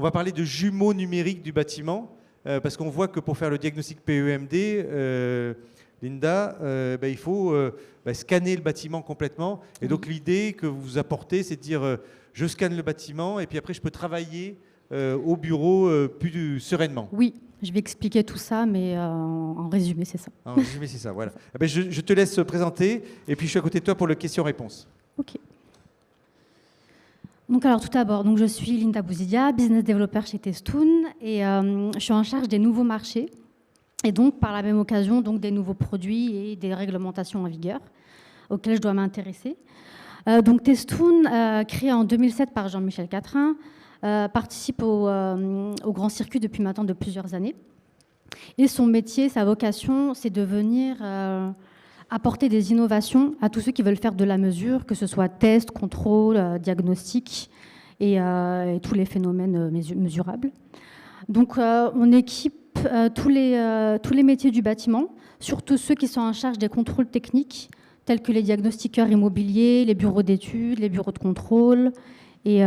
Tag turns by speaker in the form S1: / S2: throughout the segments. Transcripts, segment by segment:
S1: va parler de jumeaux numériques du bâtiment, parce qu'on voit que pour faire le diagnostic PEMD, Linda, il faut scanner le bâtiment complètement. Et donc l'idée que vous apportez, c'est de dire je scanne le bâtiment et puis après je peux travailler au bureau plus sereinement.
S2: Oui, je vais expliquer tout ça, mais en résumé, c'est ça.
S1: En résumé, c'est ça, voilà. Je te laisse présenter et puis je suis à côté de toi pour le question-réponse.
S2: Ok. Donc alors tout d'abord, je suis Linda Bouzidia, business developer chez Testoon et je suis en charge des nouveaux marchés et donc par la même occasion des nouveaux produits et des réglementations en vigueur auxquelles je dois m'intéresser. Donc Testoon, créé en 2007 par Jean-Michel Quatrin, participe au Grand Circuit depuis maintenant de plusieurs années. Et son métier, sa vocation, c'est de venir apporter des innovations à tous ceux qui veulent faire de la mesure, que ce soit test, contrôle, diagnostic et tous les phénomènes mesurables. Donc on équipe tous les métiers du bâtiment, surtout ceux qui sont en charge des contrôles techniques, tels que les diagnostiqueurs immobiliers, les bureaux d'études, les bureaux de contrôle, et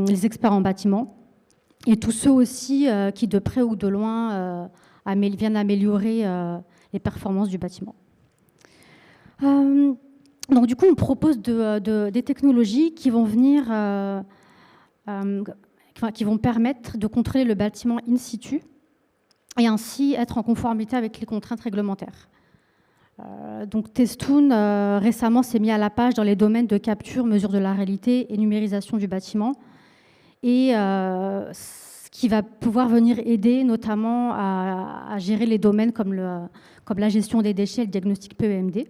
S2: les experts en bâtiment, et tous ceux aussi qui, de près ou de loin, viennent améliorer les performances du bâtiment. Donc du coup, on propose des technologies qui vont venir, qui vont permettre de contrôler le bâtiment in situ et ainsi être en conformité avec les contraintes réglementaires. Donc Testoon récemment s'est mis à la page dans les domaines de capture, mesure de la réalité et numérisation du bâtiment, et ce qui va pouvoir venir aider notamment à gérer les domaines comme la gestion des déchets et le diagnostic PEMD.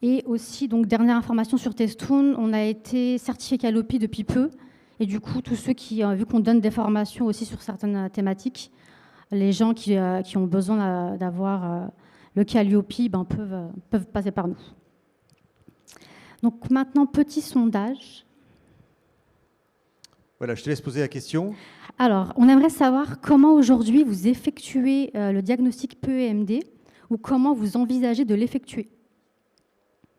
S2: Et aussi, donc dernière information sur Testoon, on a été certifié Calliope depuis peu, et du coup tous ceux qui, vu qu'on donne des formations aussi sur certaines thématiques, les gens qui ont besoin d'avoir le Calliope peuvent passer par nous. Donc maintenant, petit sondage.
S1: Voilà, je te laisse poser la question.
S2: Alors, on aimerait savoir comment aujourd'hui vous effectuez le diagnostic PEMD ou comment vous envisagez de l'effectuer.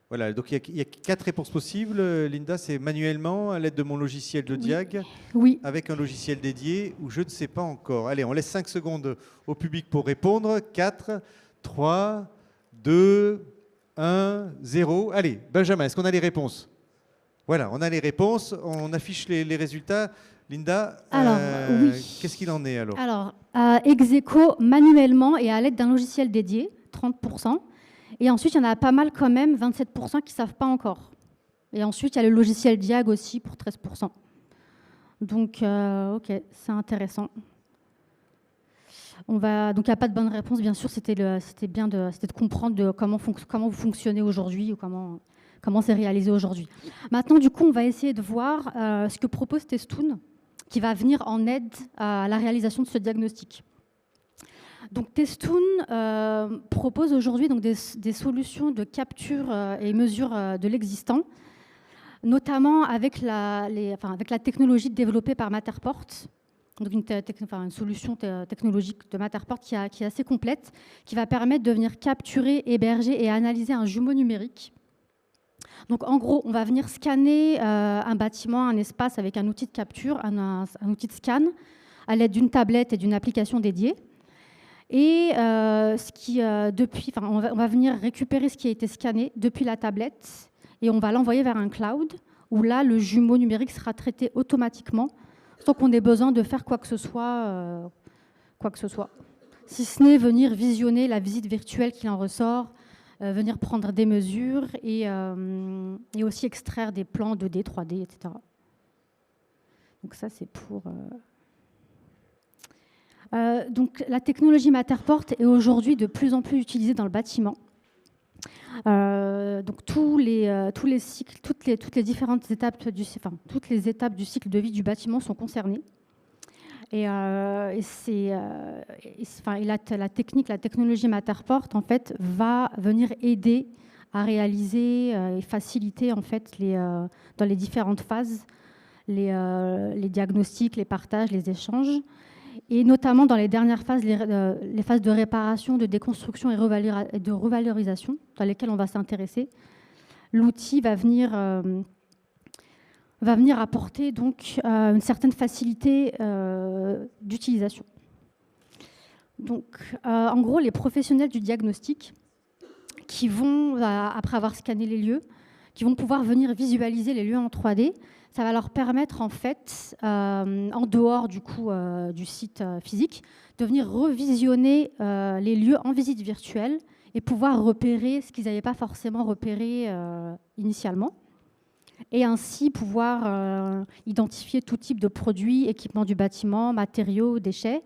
S1: Voilà, donc il y a 4 réponses possibles. Linda, c'est manuellement, à l'aide de mon logiciel de diag,
S2: oui,
S1: avec un logiciel dédié, ou je ne sais pas encore. Allez, on laisse 5 secondes au public pour répondre. 4, 3, 2, 1, 0. Allez, Benjamin, est-ce qu'on a les réponses? Voilà, on a les réponses, on affiche les résultats. Linda, oui. Qu'est-ce qu'il en est alors?
S2: Alors, ex aequo, manuellement et à l'aide d'un logiciel dédié, 30%. Et ensuite, il y en a pas mal quand même, 27% qui ne savent pas encore. Et ensuite, il y a le logiciel diag aussi pour 13%. Donc, ok, c'est intéressant. Donc, il n'y a pas de bonne réponse, bien sûr. C'était de comprendre comment vous fonctionnez aujourd'hui ou comment c'est réalisé aujourd'hui. Maintenant, du coup, on va essayer de voir ce que propose Testoon, qui va venir en aide à la réalisation de ce diagnostic. Donc, Testoon propose aujourd'hui des solutions de capture et mesure de l'existant, notamment avec la technologie développée par Matterport. Donc une solution technologique de Matterport qui est assez complète, qui va permettre de venir capturer, héberger et analyser un jumeau numérique. Donc en gros, on va venir scanner un bâtiment, un espace avec un outil de capture, un outil de scan, à l'aide d'une tablette et d'une application dédiée. Et on va venir récupérer ce qui a été scanné depuis la tablette et on va l'envoyer vers un cloud où là, le jumeau numérique sera traité automatiquement sans qu'on ait besoin de faire quoi que ce soit. Si ce n'est venir visionner la visite virtuelle qui en ressort, venir prendre des mesures et aussi extraire des plans 2D, 3D, etc. Donc ça, c'est pour... donc la technologie Matterport est aujourd'hui de plus en plus utilisée dans le bâtiment. Donc tous les cycles, toutes les différentes étapes toutes les étapes du cycle de vie du bâtiment sont concernées. La technologie Matterport en fait va venir aider à réaliser et faciliter en fait dans les différentes phases les diagnostics, les partages, les échanges. Et notamment dans les dernières phases, les phases de réparation, de déconstruction et de revalorisation, dans lesquelles on va s'intéresser. L'outil va venir va venir apporter donc une certaine facilité d'utilisation. Donc, en gros, les professionnels du diagnostic qui vont, après avoir scanné les lieux, qui vont pouvoir venir visualiser les lieux en 3D, ça va leur permettre, en fait, en dehors du coup du site physique, de venir revisionner les lieux en visite virtuelle et pouvoir repérer ce qu'ils n'avaient pas forcément repéré initialement. Et ainsi pouvoir identifier tout type de produits, équipements du bâtiment, matériaux, déchets,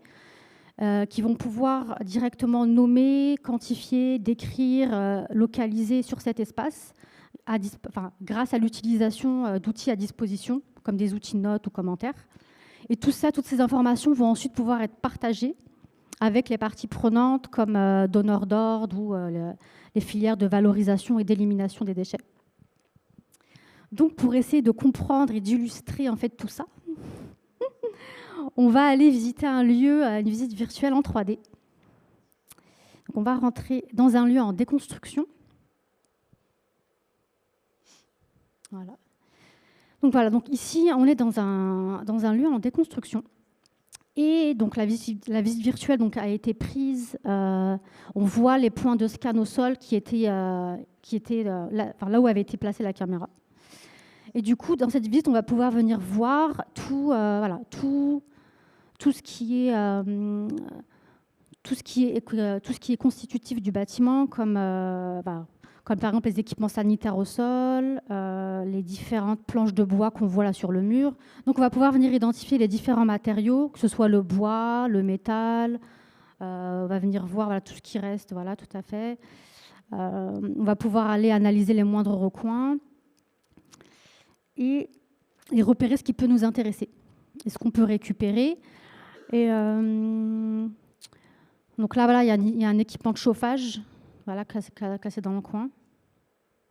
S2: qui vont pouvoir directement nommer, quantifier, décrire, localiser sur cet espace, grâce à l'utilisation d'outils à disposition, comme des outils de notes ou commentaires. Et tout ça, toutes ces informations vont ensuite pouvoir être partagées avec les parties prenantes, comme donneurs d'ordre ou les filières de valorisation et d'élimination des déchets. Donc, pour essayer de comprendre et d'illustrer en fait tout ça, on va aller visiter un lieu, une visite virtuelle en 3D. Donc, on va rentrer dans un lieu en déconstruction. Voilà. Donc ici, on est dans un lieu en déconstruction. Et donc la visite virtuelle donc, a été prise. On voit les points de scan au sol qui étaient là où avait été placée la caméra. Et du coup, dans cette visite, on va pouvoir venir voir tout ce qui est constitutif du bâtiment, comme par exemple les équipements sanitaires au sol, les différentes planches de bois qu'on voit là sur le mur. Donc on va pouvoir venir identifier les différents matériaux, que ce soit le bois, le métal. On va venir voir tout ce qui reste, tout à fait. On va pouvoir aller analyser les moindres recoins et repérer ce qui peut nous intéresser et ce qu'on peut récupérer. Et donc là, il y a un équipement de chauffage cassé dans le coin.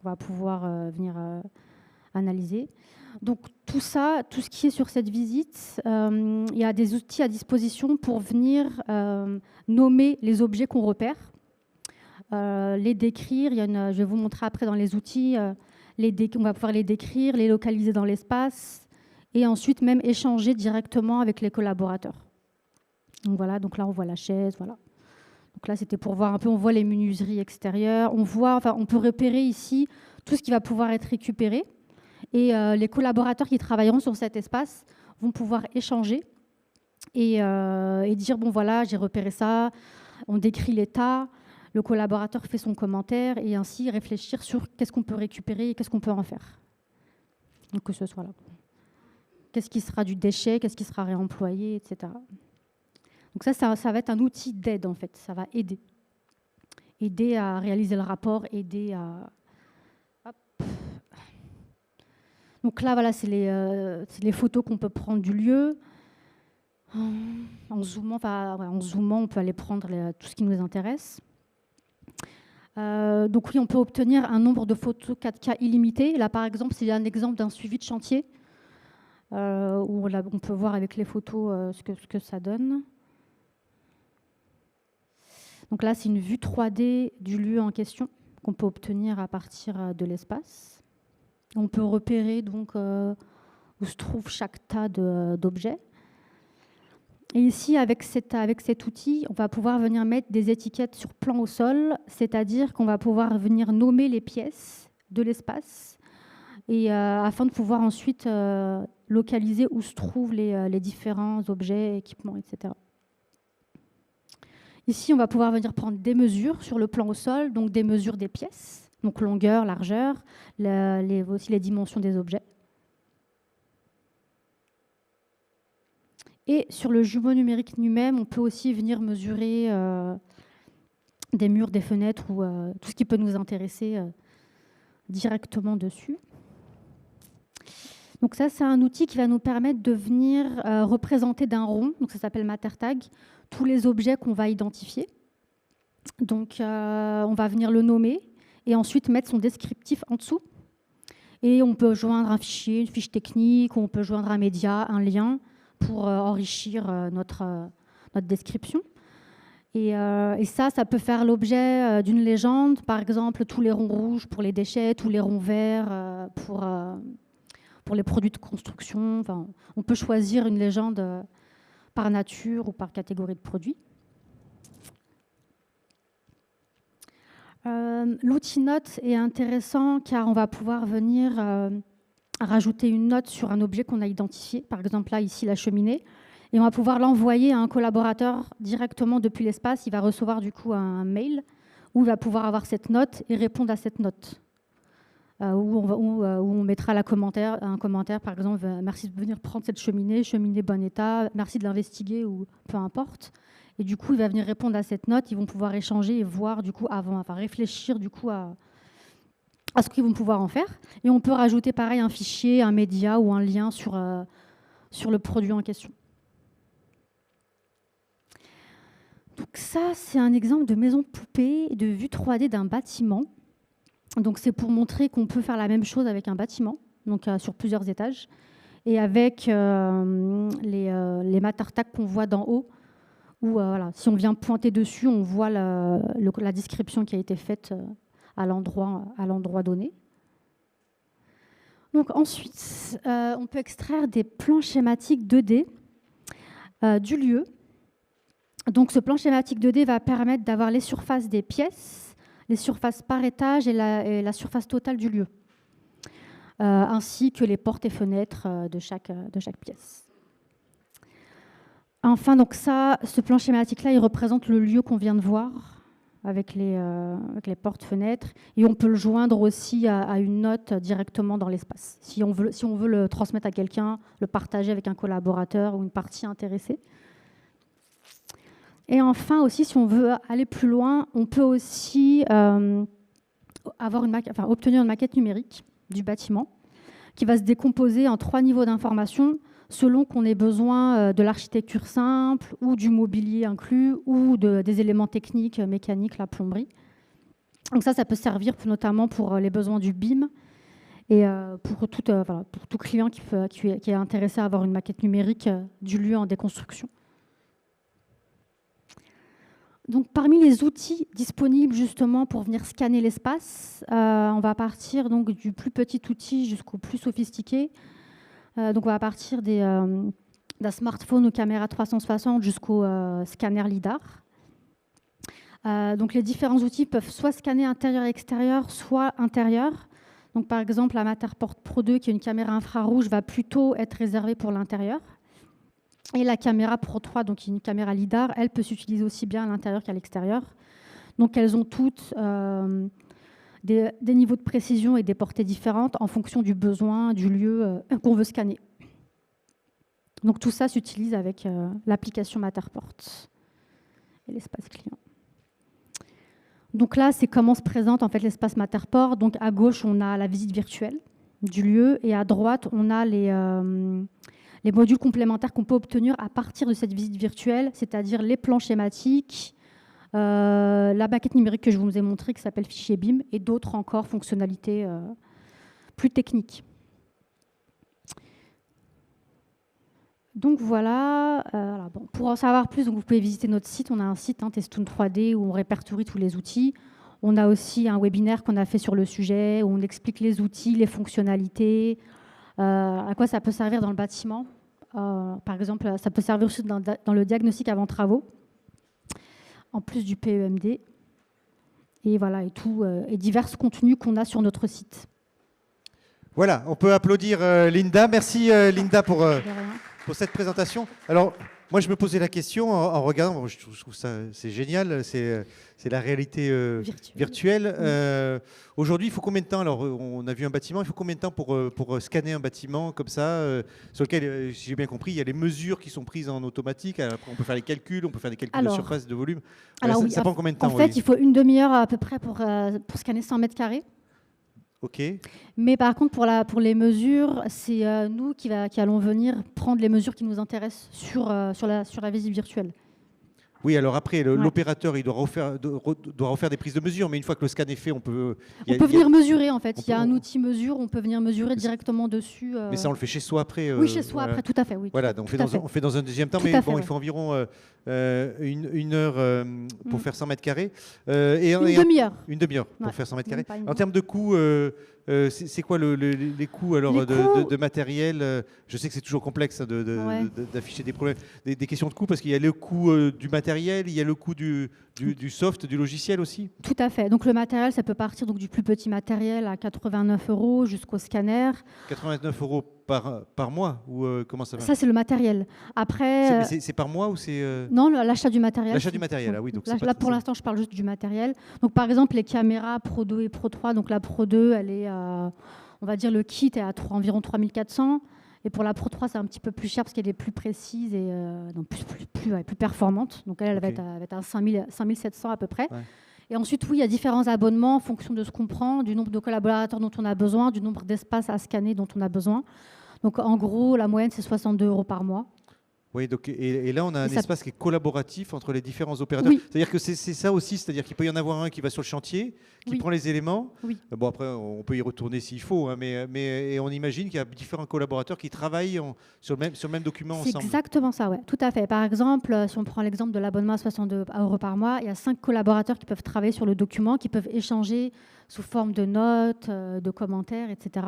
S2: On va pouvoir venir analyser. Donc tout ça, tout ce qui est sur cette visite, il y a des outils à disposition pour venir nommer les objets qu'on repère, les décrire. Je vais vous montrer après dans les outils, on va pouvoir les décrire, les localiser dans l'espace et ensuite même échanger directement avec les collaborateurs. Donc voilà, donc là on voit la chaise, voilà. Donc là, c'était pour voir un peu, on voit les menuiseries extérieures, on peut repérer ici tout ce qui va pouvoir être récupéré. Et les collaborateurs qui travailleront sur cet espace vont pouvoir échanger et dire, bon voilà, j'ai repéré ça, on décrit l'état, le collaborateur fait son commentaire et ainsi réfléchir sur qu'est-ce qu'on peut récupérer et qu'est-ce qu'on peut en faire. Donc que ce soit là. Qu'est-ce qui sera du déchet, qu'est-ce qui sera réemployé, etc. Donc ça va être un outil d'aide, en fait. Ça va aider. Aider à réaliser le rapport, aider à... Hop. Donc là, voilà, c'est les photos qu'on peut prendre du lieu. En zoomant, on peut aller prendre tout ce qui nous intéresse. Donc oui, on peut obtenir un nombre de photos 4K illimité. Là, par exemple, c'est un exemple d'un suivi de chantier où on peut voir avec les photos ce que ça donne. Donc là, c'est une vue 3D du lieu en question qu'on peut obtenir à partir de l'espace. On peut repérer donc où se trouve chaque tas d'objets. Et ici, avec cet outil, on va pouvoir venir mettre des étiquettes sur plan au sol, c'est-à-dire qu'on va pouvoir venir nommer les pièces de l'espace et afin de pouvoir ensuite localiser où se trouvent les différents objets, équipements, etc. Ici, on va pouvoir venir prendre des mesures sur le plan au sol, donc des mesures des pièces, donc longueur, largeur, aussi les dimensions des objets. Et sur le jumeau numérique lui-même, on peut aussi venir mesurer des murs, des fenêtres ou tout ce qui peut nous intéresser directement dessus. Donc ça, c'est un outil qui va nous permettre de venir représenter d'un rond, donc ça s'appelle MatterTag, tous les objets qu'on va identifier. Donc on va venir le nommer et ensuite mettre son descriptif en dessous. Et on peut joindre un fichier, une fiche technique, ou on peut joindre un média, un lien pour enrichir notre description. Et ça peut faire l'objet d'une pour les produits de construction. Enfin, on peut choisir une légende par nature ou par catégorie de produits. L'outil note est intéressant car on va pouvoir venir rajouter une note sur un objet qu'on a identifié, par exemple là ici la cheminée, et on va pouvoir l'envoyer à un collaborateur directement depuis l'espace. Il va recevoir du coup un mail où il va pouvoir avoir cette note et répondre à cette note. Où on mettra un commentaire, par exemple, merci de venir prendre cette cheminée bon état, merci de l'investiguer ou peu importe. Et du coup, il va venir répondre à cette note, ils vont pouvoir échanger et voir du coup réfléchir du coup à ce qu'ils vont pouvoir en faire. Et on peut rajouter pareil un fichier, un média ou un lien sur le produit en question. Donc ça, c'est un exemple de maison poupée, de vue 3D d'un bâtiment. Donc c'est pour montrer qu'on peut faire la même chose avec un bâtiment, donc sur plusieurs étages, et avec les mattertacs qu'on voit d'en haut, où voilà, si on vient pointer dessus, on voit la description qui a été faite à l'endroit donné. Donc ensuite, on peut extraire des plans schématiques 2D du lieu. Donc ce plan schématique 2D va permettre d'avoir les surfaces des pièces, les surfaces par étage et la surface totale du lieu, ainsi que les portes et fenêtres de chaque pièce. Enfin, donc ce plan schématique-là, il représente le lieu qu'on vient de voir avec les portes, fenêtres, et on peut le joindre aussi à une note directement dans l'espace, si on veut le transmettre à quelqu'un, le partager avec un collaborateur ou une partie intéressée. Et enfin aussi, si on veut aller plus loin, on peut aussi obtenir une maquette numérique du bâtiment qui va se décomposer en 3 niveaux d'information selon qu'on ait besoin de l'architecture simple ou du mobilier inclus ou des éléments techniques, mécaniques, la plomberie. Donc ça peut servir notamment pour les besoins du BIM et pour tout client qui est intéressé à avoir une maquette numérique du lieu en déconstruction. Donc, parmi les outils disponibles justement pour venir scanner l'espace, on va partir donc du plus petit outil jusqu'au plus sophistiqué. Donc, on va partir d'un smartphone ou caméra 360 jusqu'au scanner LiDAR. Donc, les différents outils peuvent soit scanner intérieur et extérieur, soit intérieur. Donc, par exemple, la Matterport Pro 2, qui est une caméra infrarouge, va plutôt être réservée pour l'intérieur. Et la caméra Pro 3, donc une caméra LiDAR, elle peut s'utiliser aussi bien à l'intérieur qu'à l'extérieur. Donc elles ont toutes des niveaux de précision et des portées différentes en fonction du besoin, du lieu qu'on veut scanner. Donc tout ça s'utilise avec l'application Matterport et l'espace client. Donc là, c'est comment se présente en fait l'espace Matterport. Donc à gauche, on a la visite virtuelle du lieu et à droite, on a les modules complémentaires qu'on peut obtenir à partir de cette visite virtuelle, c'est-à-dire les plans schématiques, la maquette numérique que je vous ai montrée qui s'appelle fichier BIM et d'autres encore fonctionnalités plus techniques. Donc voilà, bon, pour en savoir plus, donc vous pouvez visiter notre site. On a un site, Testoon 3D, où on répertorie tous les outils. On a aussi un webinaire qu'on a fait sur le sujet, où on explique les outils, les fonctionnalités, à quoi ça peut servir dans le bâtiment. Par exemple, ça peut servir aussi dans le diagnostic avant travaux, en plus du PEMD. Et voilà, et divers contenus qu'on a sur notre site.
S1: Voilà, on peut applaudir Linda. Merci Linda pour cette présentation. Alors, moi, je me posais la question en regardant, je trouve ça c'est génial, c'est la réalité virtuelle. Aujourd'hui, il faut combien de temps? Alors, on a vu un bâtiment, il faut combien de temps pour scanner un bâtiment comme ça, sur lequel, si j'ai bien compris, il y a les mesures qui sont prises en automatique. Après, on peut faire les calculs, on peut faire des calculs de surface, de volume. Ça prend combien de temps?
S2: En fait, il faut une demi-heure à peu près pour scanner 100 mètres carrés.
S1: Ok.
S2: Mais par contre, pour les mesures, c'est nous qui allons venir prendre les mesures qui nous intéressent sur la visite virtuelle.
S1: Oui, alors après, l'opérateur, il doit refaire des prises de mesure, mais une fois que le scan est fait, on peut...
S2: On peut venir mesurer, en fait. Il y a un outil mesure, on peut venir mesurer directement dessus.
S1: Mais ça, on le fait chez soi après.
S2: Oui, chez soi après, tout à fait. Oui,
S1: voilà, donc on fait dans un deuxième temps, mais bon, il faut environ une heure pour faire 100 mètres carrés.
S2: Une demi-heure.
S1: Une demi-heure pour faire 100 mètres carrés. En termes de coût, c'est quoi les coûts alors
S2: Les coûts-
S1: de matériel Je sais que c'est toujours complexe hein,
S2: Ouais.
S1: d'afficher des problèmes, des questions de coûts, parce qu'il y a le coût du matériel, il y a le coût du soft, du logiciel aussi.
S2: Tout à fait. Donc le matériel, ça peut partir donc, du plus petit matériel à 89 € jusqu'au scanner.
S1: 89 € par mois ou comment ça va?
S2: Ça, c'est le matériel. Après,
S1: Mais c'est par mois ou c'est
S2: non, l'achat du matériel.
S1: l'achat du matériel? Ah oui, donc c'est pas
S2: Là,
S1: très-
S2: pour l'instant, je parle juste du matériel. Donc, par exemple, les caméras Pro 2 et Pro 3. Donc, la Pro 2, elle est, on va dire, le kit est à environ 3400. Et pour la Pro 3, c'est un petit peu plus cher parce qu'elle est plus précise et donc plus performante. Donc, elle va
S1: Ok.
S2: être à 5700 à peu près.
S1: Ouais.
S2: Et ensuite, oui, il y a différents abonnements en fonction de ce qu'on prend, du nombre de collaborateurs dont on a besoin, du nombre d'espaces à scanner dont on a besoin. Donc, en gros, la moyenne, c'est 62 € par mois.
S1: Oui, donc, et là, on a un
S2: Et ça-
S1: espace qui est collaboratif entre les différents opérateurs.
S2: Oui.
S1: C'est-à-dire que c'est ça aussi, c'est-à-dire qu'il peut y en avoir un qui va sur le chantier, qui
S2: Oui.
S1: prend les éléments.
S2: Oui.
S1: Bon, après, on peut y retourner s'il faut, hein, mais et on imagine qu'il y a différents collaborateurs qui travaillent sur le même document
S2: C'est
S1: ensemble.
S2: exactement ça, ouais, tout à fait. Par exemple, si on prend l'exemple de l'abonnement à 62 € par mois, il y a 5 collaborateurs qui peuvent travailler sur le document, qui peuvent échanger sous forme de notes, de commentaires, etc.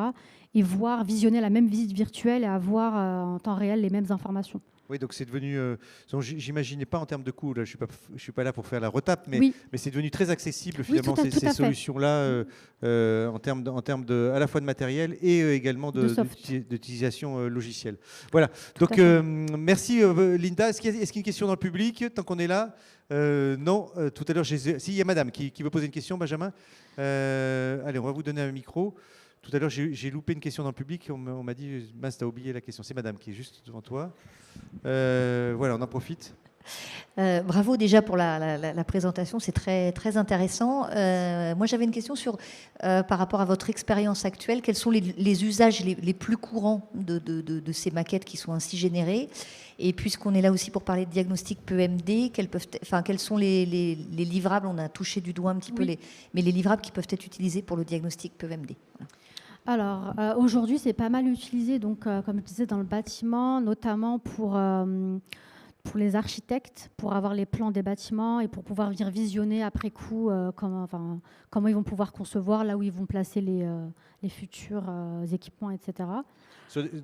S2: et visionner la même visite virtuelle et avoir en temps réel les mêmes informations.
S1: Oui, donc c'est devenu. J'imaginais pas en termes de coûts, là, je suis pas là pour faire la retape, mais,
S2: Oui.
S1: mais c'est devenu très accessible finalement
S2: tout à
S1: ces
S2: fait.
S1: solutions-là en termes à la fois de matériel et également
S2: De soft.
S1: d'utilisation logicielle. Voilà. Donc
S2: à fait.
S1: merci Linda. Est-ce qu'il y a une question dans le public tant qu'on est là? Non. Tout à l'heure, si il y a Madame qui veut poser une question, Benjamin. Allez, on va vous donner un micro. Tout à l'heure, j'ai loupé une question dans le public. On m'a dit, mince, t'as oublié la question. C'est Madame qui est juste devant toi. Voilà, on en profite.
S3: Bravo déjà pour la présentation, c'est très, très intéressant. Moi, j'avais une question par rapport à votre expérience actuelle. Quels sont les usages les plus courants de ces maquettes qui sont ainsi générées? Et puisqu'on est là aussi pour parler de diagnostic PEMD, quels sont les livrables? On a touché du doigt un petit peu mais les livrables qui peuvent être utilisés pour le diagnostic PEMD. Voilà.
S2: Alors, aujourd'hui, c'est pas mal utilisé, donc, comme je disais, dans le bâtiment, notamment pour les architectes, pour avoir les plans des bâtiments et pour pouvoir venir visionner après coup comment ils vont pouvoir concevoir, là où ils vont placer les futurs équipements, etc.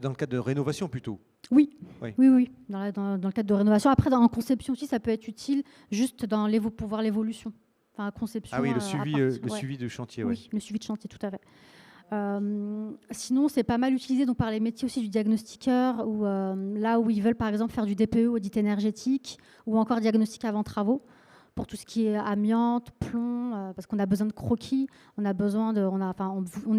S1: Dans le cadre de rénovation plutôt.
S2: Oui,
S1: Oui.
S2: oui. Dans le cadre de rénovation. Après, en conception aussi, ça peut être utile juste pour voir l'évolution. Enfin, conception.
S1: Ah oui,
S2: ouais.
S1: suivi de chantier.
S2: Oui, le suivi de chantier, tout à fait. Sinon, c'est pas mal utilisé donc, par les métiers aussi du diagnostiqueur, là où ils veulent par exemple faire du DPE, audit énergétique, ou encore diagnostic avant travaux, pour tout ce qui est amiante, plomb, parce qu'on a besoin de croquis, on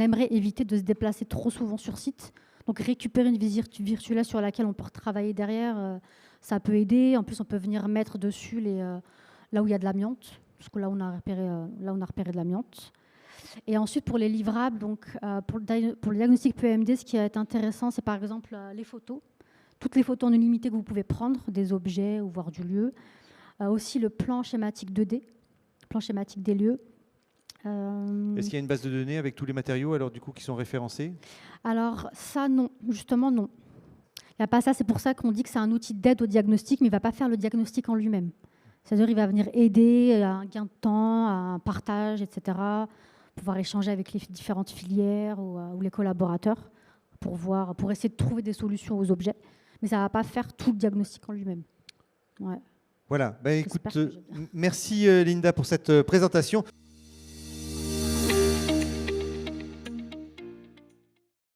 S2: aimerait éviter de se déplacer trop souvent sur site. Donc récupérer une visite virtuelle sur laquelle on peut travailler derrière, ça peut aider. En plus, on peut venir mettre dessus là où il y a de l'amiante, parce que là on a repéré de l'amiante. Et ensuite, pour les livrables, donc, pour le diagnostic PEMD, ce qui est intéressant, c'est par exemple les photos. Toutes les photos en unité que vous pouvez prendre, des objets ou voire du lieu. Aussi le plan schématique 2D, plan schématique des lieux.
S1: Est-ce qu'il y a une base de données avec tous les matériaux alors, du coup, qui sont référencés?
S2: Alors ça, non. Justement, non. Il n'y a pas ça. C'est pour ça qu'on dit que c'est un outil d'aide au diagnostic, mais il ne va pas faire le diagnostic en lui-même. C'est-à-dire qu'il va venir aider à un gain de temps, à un partage, etc., pouvoir échanger avec les différentes filières ou les collaborateurs pour essayer de trouver des solutions aux objets. Mais ça ne va pas faire tout le diagnostic en lui-même. Ouais.
S1: Voilà. Écoute,
S2: J'espère que j'ai bien.
S1: merci Linda pour cette présentation.